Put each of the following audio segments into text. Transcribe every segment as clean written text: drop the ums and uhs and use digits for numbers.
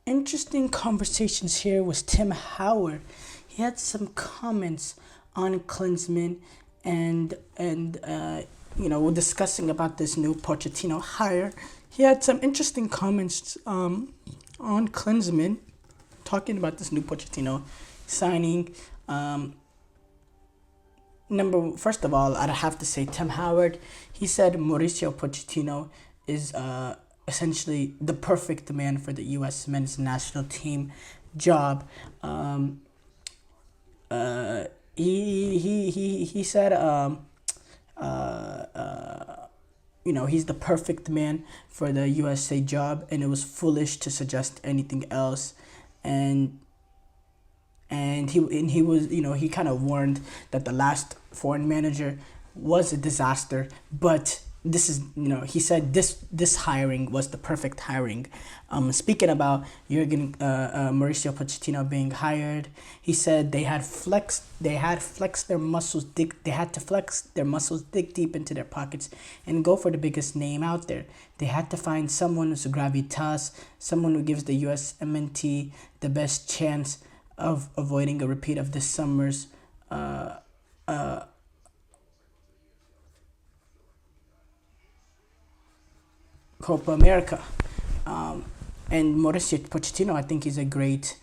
interesting conversations here was Tim Howard. He had some comments on Klinsmann and we're discussing about this new Pochettino hire. He had some interesting comments on Klinsmann, talking about this new Pochettino signing. First of all, I'd have to say Tim Howard. He said Mauricio Pochettino is essentially the perfect man for the U.S. men's national team job. He said he's the perfect man for the USA job, and it was foolish to suggest anything else. And he was, he kind of warned that the last foreign manager was a disaster, but this is, he said this hiring was the perfect hiring. Speaking about Mauricio Pochettino being hired, he said they had flexed their muscles, they had to flex their muscles, dig deep into their pockets, and go for the biggest name out there. They had to find someone who's gravitas, someone who gives the USMNT the best chance of avoiding a repeat of this summer's Copa America. And Mauricio Pochettino, I think, is a great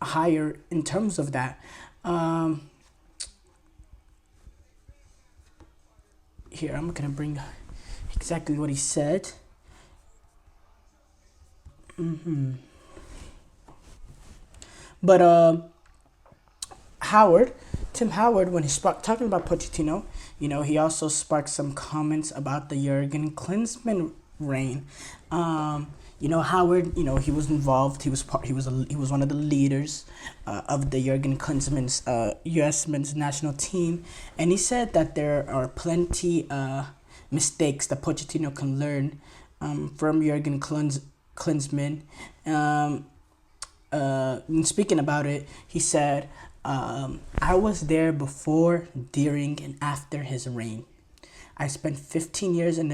hire in terms of that. Here, I'm going to bring exactly what he said. But Tim Howard, when he talking about Pochettino, he also sparked some comments about the Jurgen Klinsmann reign. Howard, he was involved. He was one of the leaders of the Jurgen Klinsmann's U.S. men's national team, and he said that there are plenty mistakes that Pochettino can learn from Jurgen Klinsmann. Speaking about it, he said, I was there before, during, and after his reign. I spent 15 years on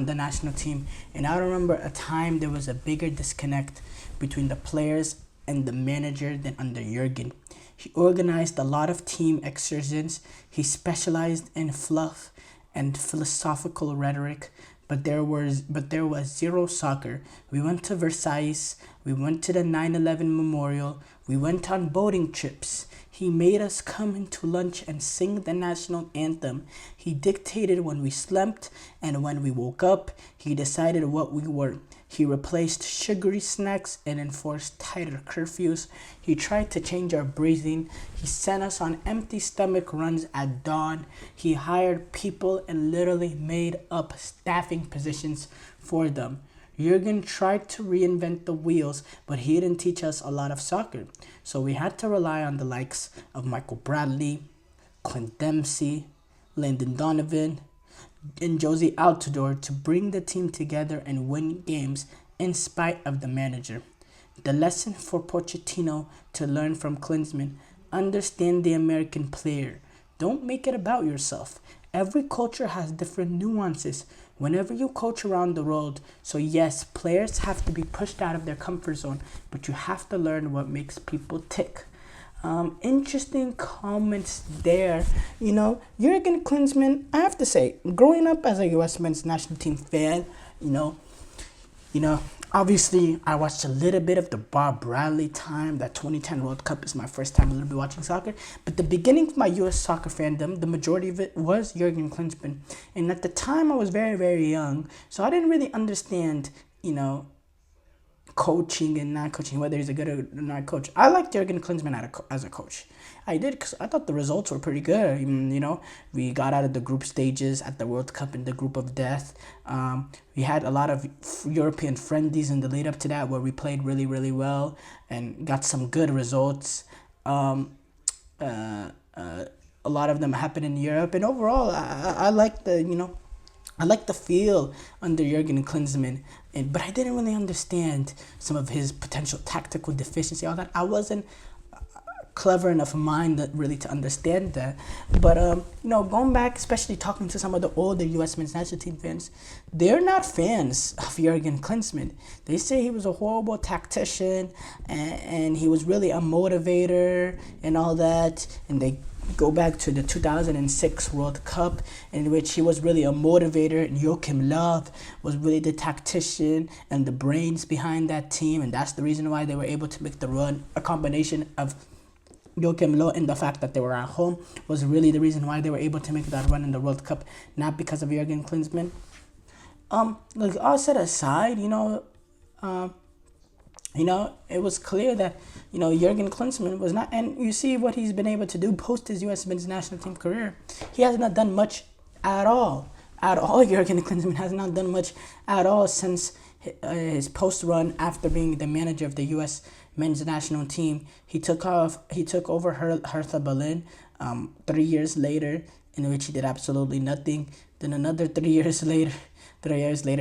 the national team, and I remember a time there was a bigger disconnect between the players and the manager than under Jurgen. He organized a lot of team excursions. He specialized in fluff and philosophical rhetoric, but there was zero soccer. We went to Versailles. We went to the 9/11 memorial. We went on boating trips. He made us come into lunch and sing the national anthem. He dictated when we slept and when we woke up. He decided what we were. He replaced sugary snacks and enforced tighter curfews. He tried to change our breathing. He sent us on empty stomach runs at dawn. He hired people and literally made up staffing positions for them. Jurgen tried to reinvent the wheels, but he didn't teach us a lot of soccer. So we had to rely on the likes of Michael Bradley, Clint Dempsey, Landon Donovan, and Josie Altidore to bring the team together and win games in spite of the manager. The lesson for Pochettino to learn from Klinsmann: understand the American player. Don't make it about yourself. Every culture has different nuances whenever you coach around the world. So yes, players have to be pushed out of their comfort zone, but you have to learn what makes people tick. Interesting comments there. Jurgen Klinsmann, I have to say, growing up as a U.S. men's national team fan, obviously I watched a little bit of the Bob Bradley time. That 2010 World Cup is my first time a little bit watching soccer. But the beginning of my U.S. soccer fandom, the majority of it was Jurgen Klinsmann. And at the time, I was very, very young, so I didn't really understand, coaching and not coaching, whether he's a good or not coach. I liked Jurgen Klinsmann as a coach. I did, because I thought the results were pretty good. We got out of the group stages at the World Cup in the group of death. We had a lot of European friendlies in the lead up to that where we played really, really well and got some good results. A lot of them happened in Europe, and overall, I like the feel under Jurgen Klinsmann, but I didn't really understand some of his potential tactical deficiency. All that I wasn't clever enough mind that really to understand that. But going back, especially talking to some of the older U.S. men's national team fans, they're not fans of Jurgen Klinsmann. They say he was a horrible tactician, and he was really a motivator and all that. And they go back to the 2006 World Cup, in which he was really a motivator, and Joachim Löw was really the tactician and the brains behind that team, and that's the reason why they were able to make the run. A combination of Joachim Löw and the fact that they were at home was really the reason why they were able to make that run in the World Cup, not because of Jurgen Klinsmann. Like all set aside, it was clear that, Jurgen Klinsmann was not, and you see what he's been able to do post his U.S. men's national team career. He has not done much at all. Jurgen Klinsmann has not done much at all since his post run after being the manager of the U.S. men's national team. He took over Hertha Berlin 3 years later, in which he did absolutely nothing. Then another 3 years later,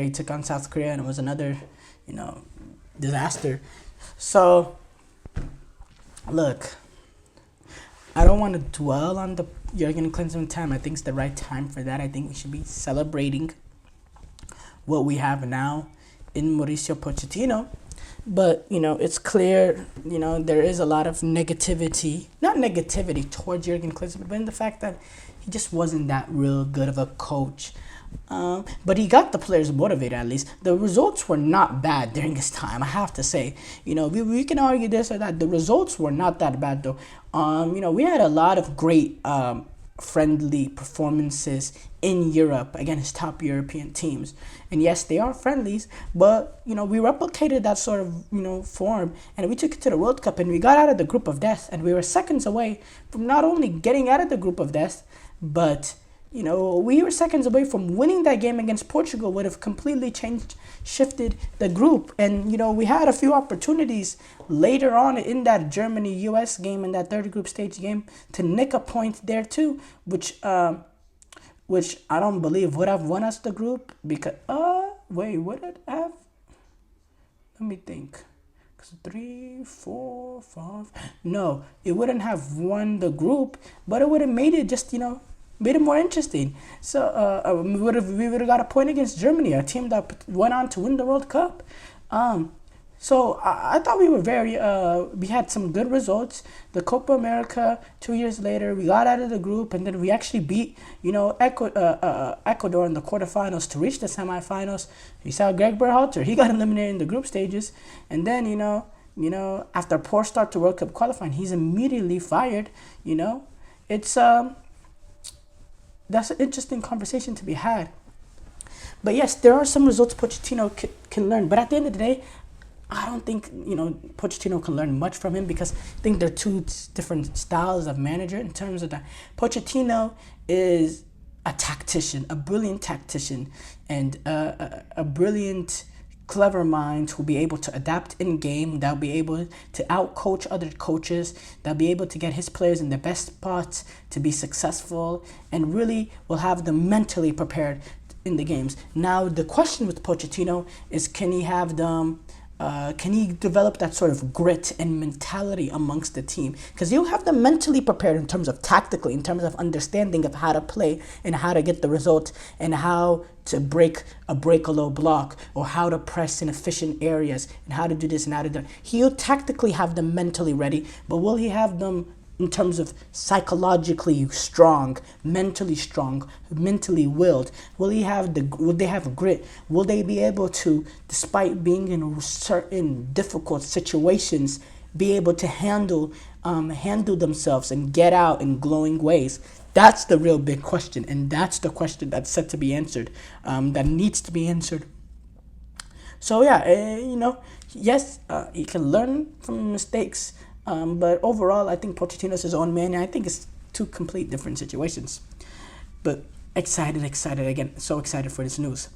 he took on South Korea, and it was another, disaster. So, look, I don't want to dwell on the Jurgen Klinsmann time. I think it's the right time for that. I think we should be celebrating what we have now in Mauricio Pochettino. But, it's clear, there is a lot of negativity, not negativity towards Jurgen Klinsmann, but in the fact that he just wasn't that real good of a coach. But he got the players motivated, at least. The results were not bad during his time, I have to say. We can argue this or that. The results were not that bad, though. We had a lot of great friendly performances in Europe against top European teams. And yes, they are friendlies, but, we replicated that sort of, form, and we took it to the World Cup, and we got out of the group of death, and we were seconds away from not only getting out of the group of death, but we were seconds away from winning that game against Portugal. Would have completely shifted the group. And, we had a few opportunities later on in that Germany-US game, in that third group stage game, to nick a point there too, which I don't believe would have won us the group, because, would it have? Let me think. 3, 4, 5. No, it wouldn't have won the group, but it would have made it just, made it more interesting. So we would have got a point against Germany, a team that went on to win the World Cup. So I thought we were we had some good results. The Copa America 2 years later, we got out of the group, and then we actually beat, Ecuador in the quarterfinals to reach the semifinals. You saw Greg Berhalter, he got eliminated in the group stages, and then, after a poor start to World Cup qualifying, he's immediately fired. It's that's an interesting conversation to be had. But yes, there are some results Pochettino can learn. But at the end of the day, I don't think, Pochettino can learn much from him, because I think they're two different styles of manager in terms of that. Pochettino is a tactician, a brilliant tactician, and a brilliant, clever mind who'll be able to adapt in game, that'll be able to outcoach other coaches, that'll be able to get his players in the best spots to be successful, and really will have them mentally prepared in the games. Now, the question with Pochettino is, can he have them can he develop that sort of grit and mentality amongst the team? Because you'll have them mentally prepared in terms of tactically, in terms of understanding of how to play and how to get the result, and how to break a low block, or how to press in efficient areas, and how to do this and how to do that. He'll tactically have them mentally ready, but will he have them in terms of psychologically strong, mentally willed? Will they have grit? Will they be able to, despite being in certain difficult situations, be able to handle themselves and get out in glowing ways? That's the real big question, and that's the question that's set to be answered, that needs to be answered. So yeah, yes, he can learn from mistakes, but overall, I think Pochettino's his own man, and I think it's two complete different situations. But excited again, so excited for this news.